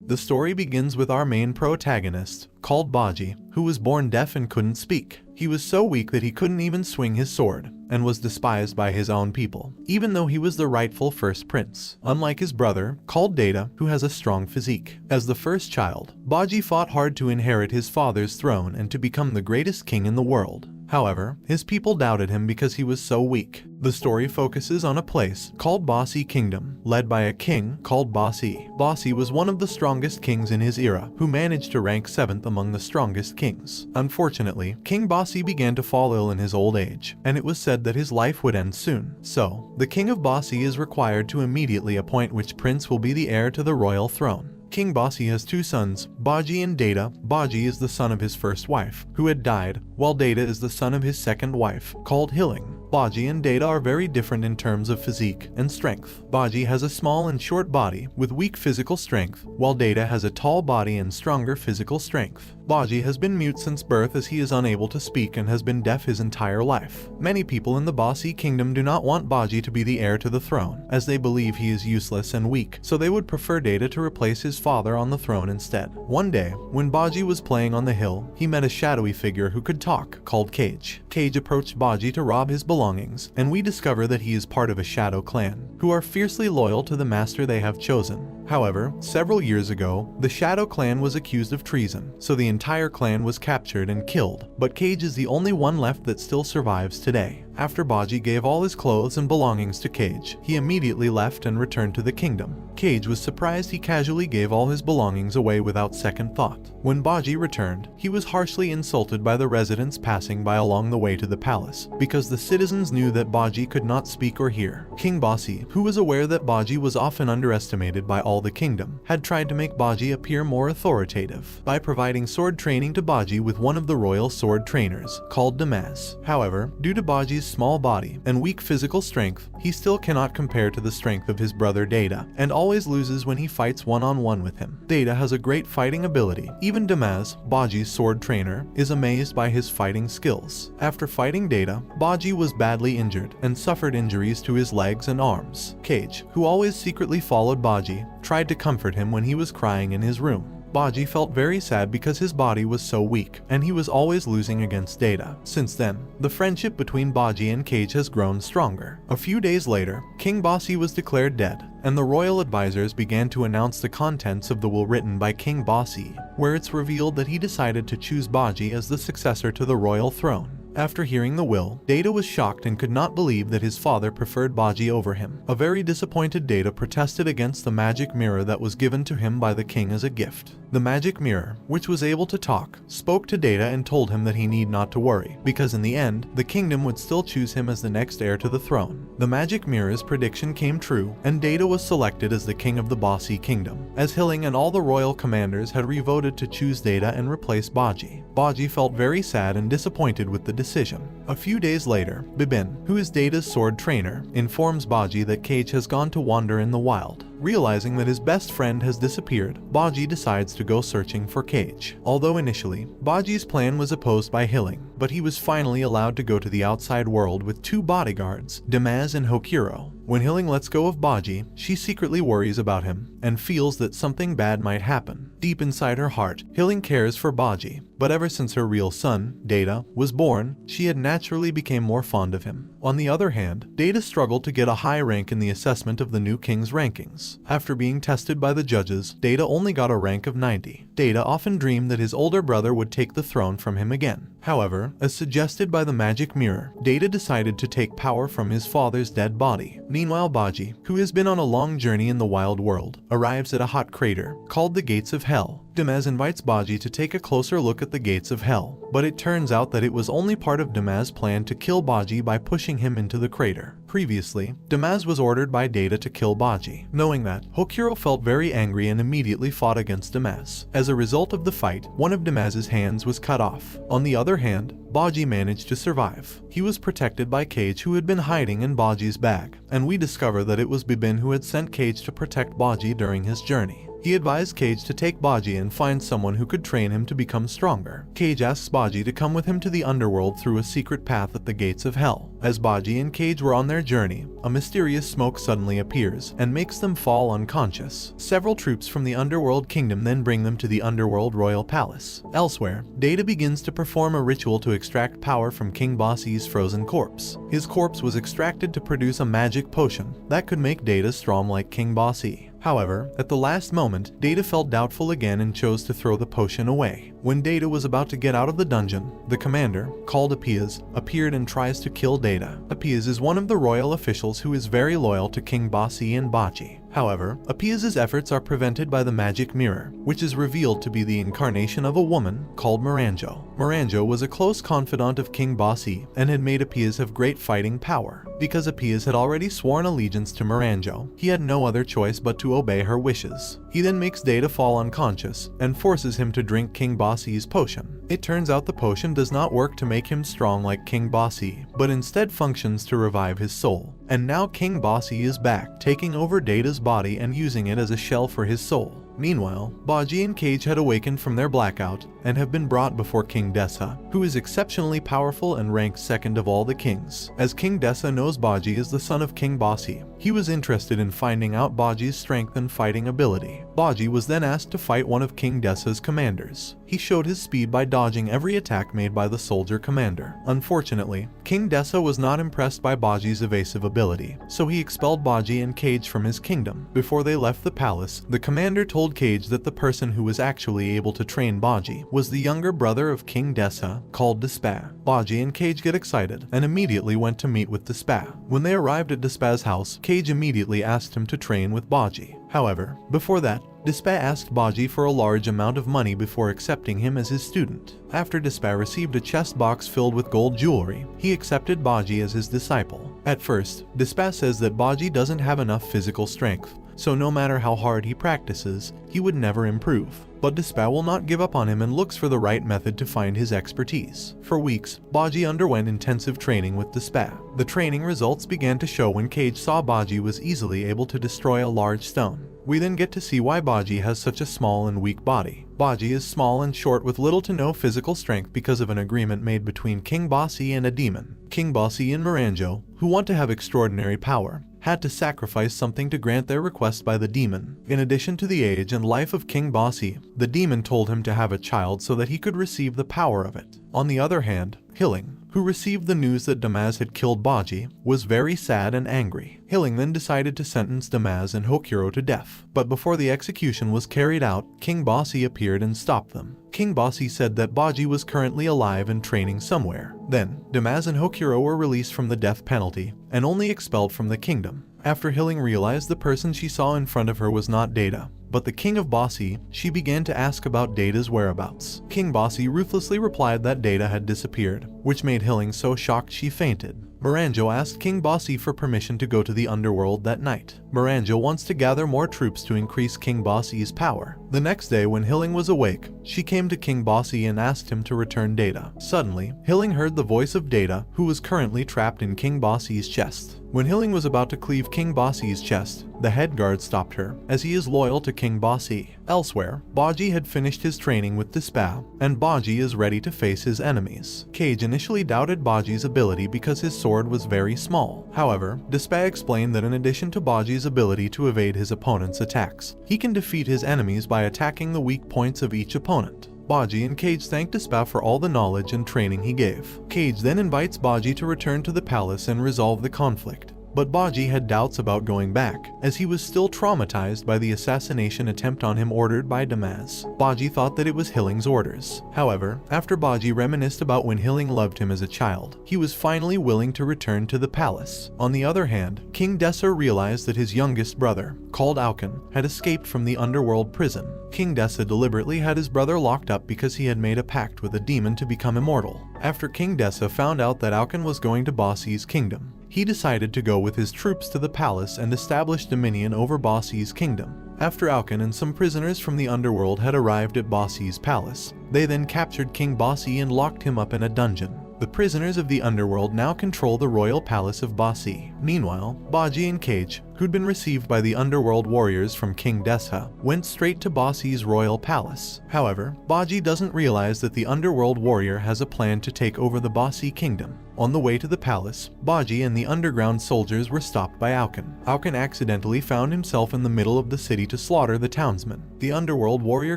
The story begins with our main protagonist, called Baji, who was born deaf and couldn't speak. He was so weak that he couldn't even swing his sword, and was despised by his own people, even though he was the rightful first prince, unlike his brother, called Data, who has a strong physique. As the first child, Baji fought hard to inherit his father's throne and to become the greatest king in the world. However, his people doubted him because he was so weak. The story focuses on a place called Bossy Kingdom, led by a king called Bossy. Bossy was one of the strongest kings in his era, who managed to rank 7th among the strongest kings. Unfortunately, King Bossy began to fall ill in his old age, and it was said that his life would end soon. So, the king of Bossy is required to immediately appoint which prince will be the heir to the royal throne. King Bossy has 2 sons, Baji and Data. Baji is the son of his first wife, who had died, while Data is the son of his second wife, called Hilling. Baji and Data are very different in terms of physique and strength. Baji has a small and short body with weak physical strength, while Data has a tall body and stronger physical strength. Baji has been mute since birth as he is unable to speak and has been deaf his entire life. Many people in the Bossy Kingdom do not want Baji to be the heir to the throne, as they believe he is useless and weak, so they would prefer Data to replace his father on the throne instead. One day, when Baji was playing on the hill, he met a shadowy figure who could talk, called Cage. Cage approached Baji to rob his belongings, and we discover that he is part of a shadow clan, who are fiercely loyal to the master they have chosen. However, several years ago, the Shadow Clan was accused of treason, so the entire clan was captured and killed, but Cage is the only one left that still survives today. After Baji gave all his clothes and belongings to Cage, he immediately left and returned to the kingdom. Cage was surprised he casually gave all his belongings away without second thought. When Baji returned, he was harshly insulted by the residents passing by along the way to the palace, because the citizens knew that Baji could not speak or hear. King Bossy, who was aware that Baji was often underestimated by all the kingdom, had tried to make Baji appear more authoritative by providing sword training to Baji with one of the royal sword trainers, called Damaz. However, due to Baji's small body and weak physical strength, he still cannot compare to the strength of his brother Data, and always loses when he fights one-on-one with him. Data has a great fighting ability. Even Damaz, Baji's sword trainer, is amazed by his fighting skills. After fighting Data, Baji was badly injured and suffered injuries to his legs and arms. Cage, who always secretly followed Baji, tried to comfort him when he was crying in his room. Baji felt very sad because his body was so weak, and he was always losing against Data. Since then, the friendship between Baji and Cage has grown stronger. A few days later, King Bossy was declared dead, and the royal advisors began to announce the contents of the will written by King Bossy, where it's revealed that he decided to choose Baji as the successor to the royal throne. After hearing the will, Data was shocked and could not believe that his father preferred Baji over him. A very disappointed Data protested against the magic mirror that was given to him by the king as a gift. The magic mirror, which was able to talk, spoke to Data and told him that he need not to worry, because in the end, the kingdom would still choose him as the next heir to the throne. The magic mirror's prediction came true, and Data was selected as the king of the Bossy Kingdom, as Hilling and all the royal commanders had revoted to choose Data and replace Baji. Baji felt very sad and disappointed with the decision. A few days later, Bibin, who is Data's sword trainer, informs Baji that Cage has gone to wander in the wild. Realizing that his best friend has disappeared, Baji decides to go searching for Cage. Although initially, Baji's plan was opposed by Hilling, but he was finally allowed to go to the outside world with 2 bodyguards, Damaz and Hokuro. When Hilling lets go of Baji, she secretly worries about him and feels that something bad might happen. Deep inside her heart, Hilling cares for Baji, but ever since her real son, Data, was born, she had naturally become more fond of him. On the other hand, Data struggled to get a high rank in the assessment of the new king's rankings. After being tested by the judges, Data only got a rank of 90. Data often dreamed that his older brother would take the throne from him again. However, as suggested by the magic mirror, Data decided to take power from his father's dead body. Meanwhile, Baji, who has been on a long journey in the wild world, arrives at a hot crater called the Gates of Hell. Damaz invites Baji to take a closer look at the Gates of Hell, but it turns out that it was only part of Damaz's plan to kill Baji by pushing him into the crater. Previously, Damaz was ordered by Data to kill Baji. Knowing that, Hokuro felt very angry and immediately fought against Damaz. As a result of the fight, one of Damaz's hands was cut off. On the other hand, Baji managed to survive. He was protected by Cage, who had been hiding in Baji's bag, and we discover that it was Bibin who had sent Cage to protect Baji during his journey. He advised Cage to take Baji and find someone who could train him to become stronger. Cage asks Baji to come with him to the underworld through a secret path at the gates of hell. As Baji and Cage were on their journey, a mysterious smoke suddenly appears and makes them fall unconscious. Several troops from the underworld kingdom then bring them to the underworld royal palace. Elsewhere, Data begins to perform a ritual to extract power from King Bossy's frozen corpse. His corpse was extracted to produce a magic potion that could make Data strong like King Bossy. However, at the last moment, Data felt doubtful again and chose to throw the potion away. When Data was about to get out of the dungeon, the commander, called Appias, appeared and tries to kill Data. Appias is one of the royal officials who is very loyal to King Bossy and Baji. However, Appias' efforts are prevented by the magic mirror, which is revealed to be the incarnation of a woman called Miranjo. Miranjo was a close confidant of King Bossy and had made Appias have great fighting power. Because Appias had already sworn allegiance to Miranjo, he had no other choice but to obey her wishes. He then makes Data fall unconscious and forces him to drink King Bossy's potion. It turns out the potion does not work to make him strong like King Bossy, but instead functions to revive his soul. And now King Bossy is back, taking over Data's body and using it as a shell for his soul. Meanwhile, Baji and Cage had awakened from their blackout and have been brought before King Dessa, who is exceptionally powerful and ranked second of all the kings. As King Dessa knows Baji is the son of King Bossy, he was interested in finding out Baji's strength and fighting ability. Baji was then asked to fight one of King Dessa's commanders. He showed his speed by dodging every attack made by the soldier commander. Unfortunately, King Dessa was not impressed by Baji's evasive ability, so he expelled Baji and Cage from his kingdom. Before they left the palace, the commander told Cage that the person who was actually able to train Baji was the younger brother of King Dessa, called Despa. Baji and Cage get excited and immediately went to meet with Despa. When they arrived at Despa's house, Cage immediately asked him to train with Baji. However, before that, Despa asked Baji for a large amount of money before accepting him as his student. After Despa received a chest box filled with gold jewelry, he accepted Baji as his disciple. At first, Despa says that Baji doesn't have enough physical strength, so no matter how hard he practices, he would never improve. But Despa will not give up on him and looks for the right method to find his expertise. For weeks, Baji underwent intensive training with Despa. The training results began to show when Cage saw Baji was easily able to destroy a large stone. We then get to see why Baji has such a small and weak body. Baji is small and short with little to no physical strength because of an agreement made between King Bossy and a demon. King Bossy and Miranjo, who want to have extraordinary power, had to sacrifice something to grant their request by the demon. In addition to the age and life of King Bossy, the demon told him to have a child so that he could receive the power of it. On the other hand, Hilling, who received the news that Damaz had killed Baji, was very sad and angry. Hilling then decided to sentence Damaz and Hokuro to death. But before the execution was carried out, King Bossy appeared and stopped them. King Bossy said that Baji was currently alive and training somewhere. Then, Damaz and Hokuro were released from the death penalty and only expelled from the kingdom. After Hilling realized the person she saw in front of her was not Data, but the King of Bossy, she began to ask about Data's whereabouts. King Bossy ruthlessly replied that Data had disappeared, which made Hilling so shocked she fainted. Miranjo asked King Bossy for permission to go to the underworld that night. Miranjo wants to gather more troops to increase King Bossy's power. The next day when Hilling was awake, she came to King Bossy and asked him to return Data. Suddenly, Hilling heard the voice of Data, who was currently trapped in King Bossy's chest. When Hilling was about to cleave King Bossy's chest, the head guard stopped her, as he is loyal to King Bossy. Elsewhere, Baji had finished his training with Despa, and Baji is ready to face his enemies. Cage initially doubted Baji's ability because his sword was very small. However, Despa explained that in addition to Baji's ability to evade his opponent's attacks, he can defeat his enemies by attacking the weak points of each opponent. Baji and Cage thanked Despa for all the knowledge and training he gave. Cage then invites Baji to return to the palace and resolve the conflict. But Baji had doubts about going back, as he was still traumatized by the assassination attempt on him ordered by Damaz. Baji thought that it was Hilling's orders. However, after Baji reminisced about when Hilling loved him as a child, he was finally willing to return to the palace. On the other hand, King Dessa realized that his youngest brother, called Auken, had escaped from the underworld prison. King Dessa deliberately had his brother locked up because he had made a pact with a demon to become immortal. After King Dessa found out that Auken was going to Bossy's kingdom, he decided to go with his troops to the palace and establish dominion over Bossy's kingdom. After Auken and some prisoners from the underworld had arrived at Bossy's palace, they then captured King Bossy and locked him up in a dungeon. The prisoners of the underworld now control the royal palace of Basi. Meanwhile, Baji and Cage, who'd been received by the underworld warriors from King Dessa, went straight to Basi's royal palace. However, Baji doesn't realize that the underworld warrior has a plan to take over the Basi kingdom. On the way to the palace, Baji and the underground soldiers were stopped by Auken. Auken accidentally found himself in the middle of the city to slaughter the townsmen. The underworld warrior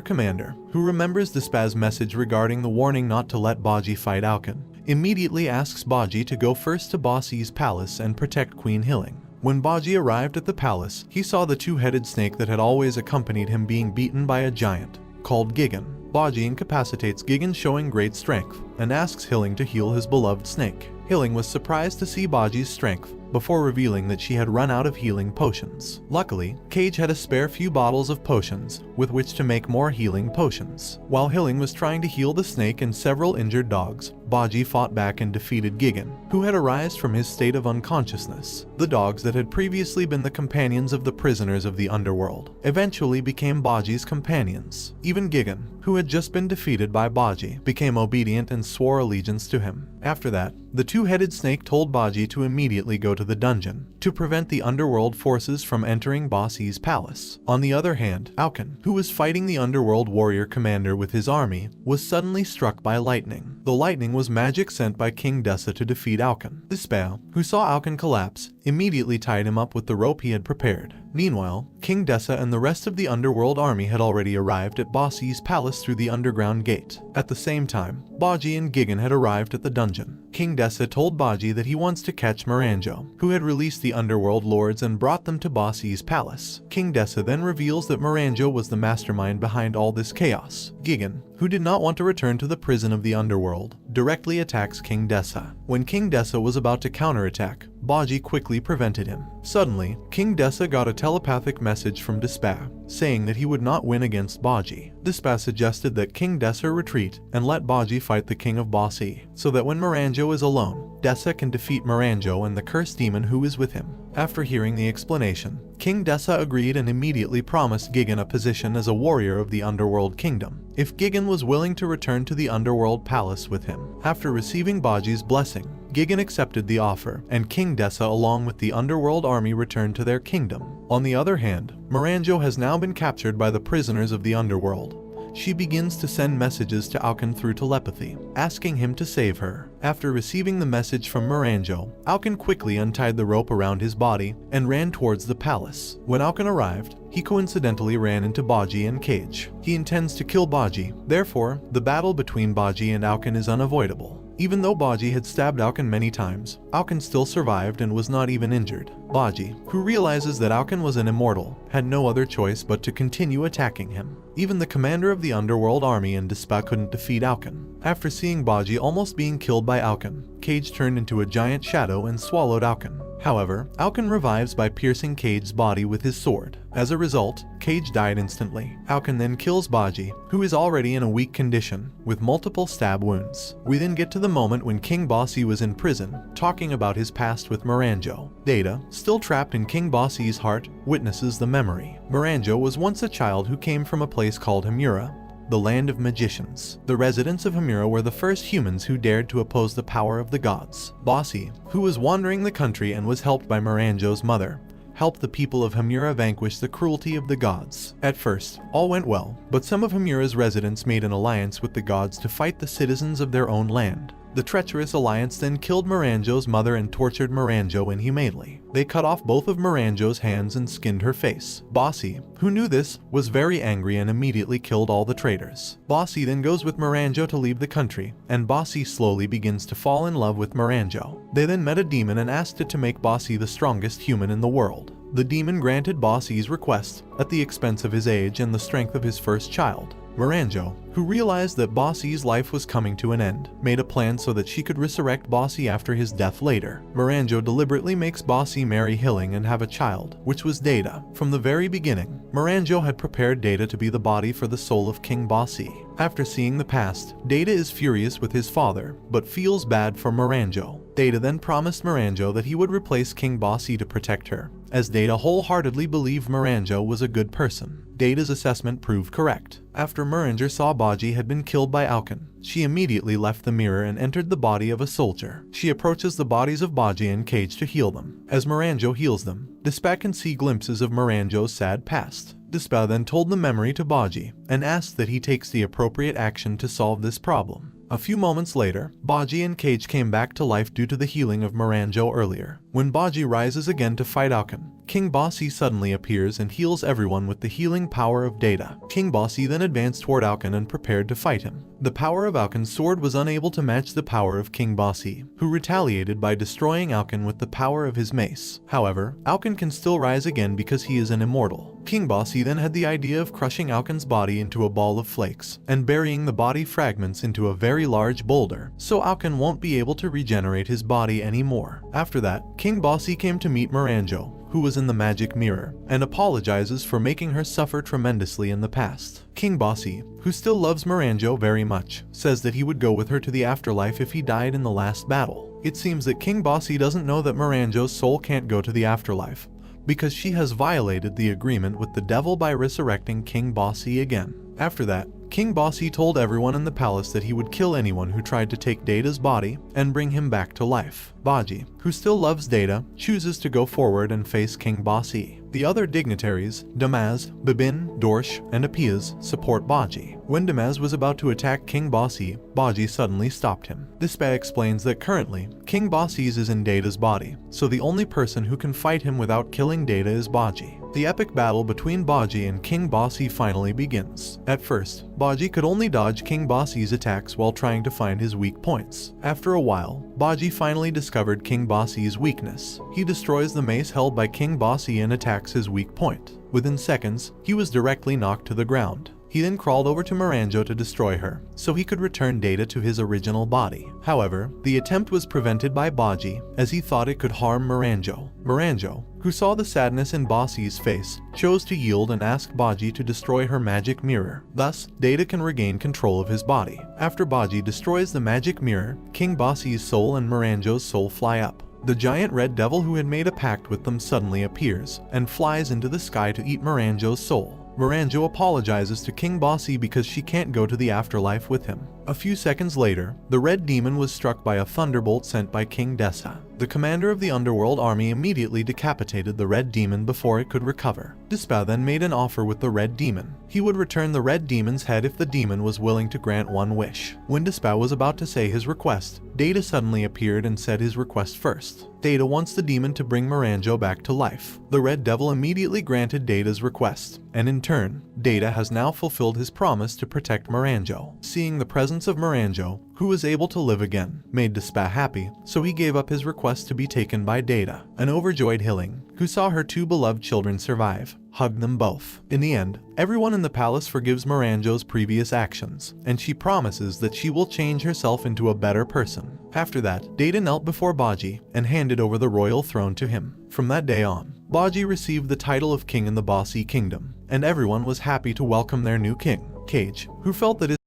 commander, who remembers Despa's message regarding the warning not to let Baji fight Auken, immediately asks Baji to go first to Basi's palace and protect Queen Hilling. When Baji arrived at the palace, he saw the two-headed snake that had always accompanied him being beaten by a giant called Gigan. Baji incapacitates Gigan, showing great strength, and asks Hilling to heal his beloved snake. Hilling was surprised to see Baji's strength, before revealing that she had run out of healing potions. Luckily, Cage had a spare few bottles of potions, with which to make more healing potions. While Hilling was trying to heal the snake and several injured dogs, Baji fought back and defeated Gigan, who had arisen from his state of unconsciousness. The dogs that had previously been the companions of the prisoners of the underworld eventually became Baji's companions. Even Gigan, who had just been defeated by Baji, became obedient and swore allegiance to him. After that, the two-headed snake told Baji to immediately go to the dungeon to prevent the underworld forces from entering Basi's palace. On the other hand, Auken, who was fighting the underworld warrior commander with his army, was suddenly struck by lightning. The lightning was magic sent by King Dessa to defeat Auken. Despa, who saw Auken collapse, immediately tied him up with the rope he had prepared. Meanwhile, King Dessa and the rest of the underworld army had already arrived at Basi's palace through the underground gate. At the same time, Baji and Gigan had arrived at the dungeon. King Dessa told Baji that he wants to catch Miranjo, who had released the underworld lords and brought them to Basi's palace. King Dessa then reveals that Miranjo was the mastermind behind all this chaos. Gigan, who did not want to return to the prison of the underworld, directly attacks King Dessa. When King Dessa was about to counterattack, Baji quickly prevented him. Suddenly, King Dessa got a telepathic message from Despa, saying that he would not win against Baji. Despa suggested that King Dessa retreat and let Baji fight the king of Basi, so that when Miranjo is alone, Dessa can defeat Miranjo and the cursed demon who is with him. After hearing the explanation, King Dessa agreed and immediately promised Gigan a position as a warrior of the underworld kingdom, if Gigan was willing to return to the underworld palace with him. After receiving Baji's blessing, Gigan accepted the offer, and King Dessa along with the underworld army returned to their kingdom. On the other hand, Miranjo has now been captured by the prisoners of the underworld. She begins to send messages to Auken through telepathy, asking him to save her. After receiving the message from Miranjo, Auken quickly untied the rope around his body and ran towards the palace. When Auken arrived, he coincidentally ran into Baji and Cage. He intends to kill Baji, therefore, the battle between Baji and Auken is unavoidable. Even though Baji had stabbed Auken many times, Auken still survived and was not even injured. Baji, who realizes that Auken was an immortal, had no other choice but to continue attacking him. Even the commander of the underworld army and Despa couldn't defeat Auken. After seeing Baji almost being killed by Auken, Cage turned into a giant shadow and swallowed Auken. However, Auken revives by piercing Cage's body with his sword. As a result, Cage died instantly. Auken then kills Baji, who is already in a weak condition, with multiple stab wounds. We then get to the moment when King Basi was in prison, talking about his past with Miranjo. Data, still trapped in King Basi's heart, witnesses the memory. Miranjo was once a child who came from a place called Hamura, the land of magicians. The residents of Hamura were the first humans who dared to oppose the power of the gods. Basi, who was wandering the country and was helped by Miranjo's mother, helped the people of Hamura vanquish the cruelty of the gods. At first, all went well, but some of Hamura's residents made an alliance with the gods to fight the citizens of their own land. The treacherous alliance then killed Miranjo's mother and tortured Miranjo inhumanely. They cut off both of Miranjo's hands and skinned her face. Basi, who knew this, was very angry and immediately killed all the traitors. Basi then goes with Miranjo to leave the country, and Basi slowly begins to fall in love with Miranjo. They then met a demon and asked it to make Basi the strongest human in the world. The demon granted Basi's request, at the expense of his age and the strength of his first child. Miranjo, who realized that Basi's life was coming to an end, made a plan so that she could resurrect Basi after his death later. Miranjo deliberately makes Basi marry Hilling and have a child, which was Data. From the very beginning, Miranjo had prepared Data to be the body for the soul of King Basi. After seeing the past, Data is furious with his father, but feels bad for Miranjo. Data then promised Miranjo that he would replace King Bossy to protect her, as Data wholeheartedly believed Miranjo was a good person. Data's assessment proved correct. After Miranjo saw Baji had been killed by Alkin, she immediately left the mirror and entered the body of a soldier. She approaches the bodies of Baji and Cage to heal them. As Miranjo heals them, Despa can see glimpses of Miranjo's sad past. Despa then told the memory to Baji and asked that he takes the appropriate action to solve this problem. A few moments later, Baji and Cage came back to life due to the healing of Miranjo earlier. When Baji rises again to fight Alkin, King Bossy suddenly appears and heals everyone with the healing power of Data. King Bossy then advanced toward Alkin and prepared to fight him. The power of Alkin's sword was unable to match the power of King Bossy, who retaliated by destroying Alkin with the power of his mace. However, Alkin can still rise again because he is an immortal. King Bossy then had the idea of crushing Alkin's body into a ball of flakes and burying the body fragments into a very large boulder, so Alkin won't be able to regenerate his body anymore. After that, King Bossy came to meet Miranjo, who was in the magic mirror, and apologizes for making her suffer tremendously in the past. King Bossy, who still loves Miranjo very much, says that he would go with her to the afterlife if he died in the last battle. It seems that King Bossy doesn't know that Miranjo's soul can't go to the afterlife, because she has violated the agreement with the devil by resurrecting King Bossy again. After that, King Bossy told everyone in the palace that he would kill anyone who tried to take Data's body and bring him back to life. Baji, who still loves Data, chooses to go forward and face King Bossy. The other dignitaries, Damaz, Bibin, Dorsh, and Apias, support Baji. When Damaz was about to attack King Bossy, Baji suddenly stopped him. Despa explains that currently, King Bossy's is in Data's body, so the only person who can fight him without killing Data is Baji. The epic battle between Baji and King Bossy finally begins. At first, Baji could only dodge King Bossy's attacks while trying to find his weak points. After a while, Baji finally discovered King Bossy's weakness. He destroys the mace held by King Bossy and attacks his weak point. Within seconds, he was directly knocked to the ground. He then crawled over to Miranjo to destroy her, so he could return Data to his original body. However, the attempt was prevented by Baji, as he thought it could harm Miranjo. Miranjo, who saw the sadness in Bossy's face, chose to yield and asked Baji to destroy her magic mirror. Thus, Data can regain control of his body. After Baji destroys the magic mirror, King Bossy's soul and Miranjo's soul fly up. The giant red devil who had made a pact with them suddenly appears, and flies into the sky to eat Miranjo's soul. Miranjo apologizes to King Bossy because she can't go to the afterlife with him. A few seconds later, the red demon was struck by a thunderbolt sent by King Dessa. The commander of the underworld army immediately decapitated the red demon before it could recover. Despa then made an offer with the red demon. He would return the red demon's head if the demon was willing to grant one wish. When Despa was about to say his request, Data suddenly appeared and said his request first. Data wants the demon to bring Miranjo back to life. The red devil immediately granted Data's request, and in turn, Data has now fulfilled his promise to protect Miranjo. Seeing the presence of Miranjo, who was able to live again, made Despa happy, so he gave up his request to be taken by Data. An overjoyed Hilling, who saw her two beloved children survive, hugged them both. In the end, everyone in the palace forgives Miranjo's previous actions, and she promises that she will change herself into a better person. After that, Data knelt before Baji and handed over the royal throne to him. From that day on, Baji received the title of king in the Bossy Kingdom, and everyone was happy to welcome their new king. Cage, who felt that his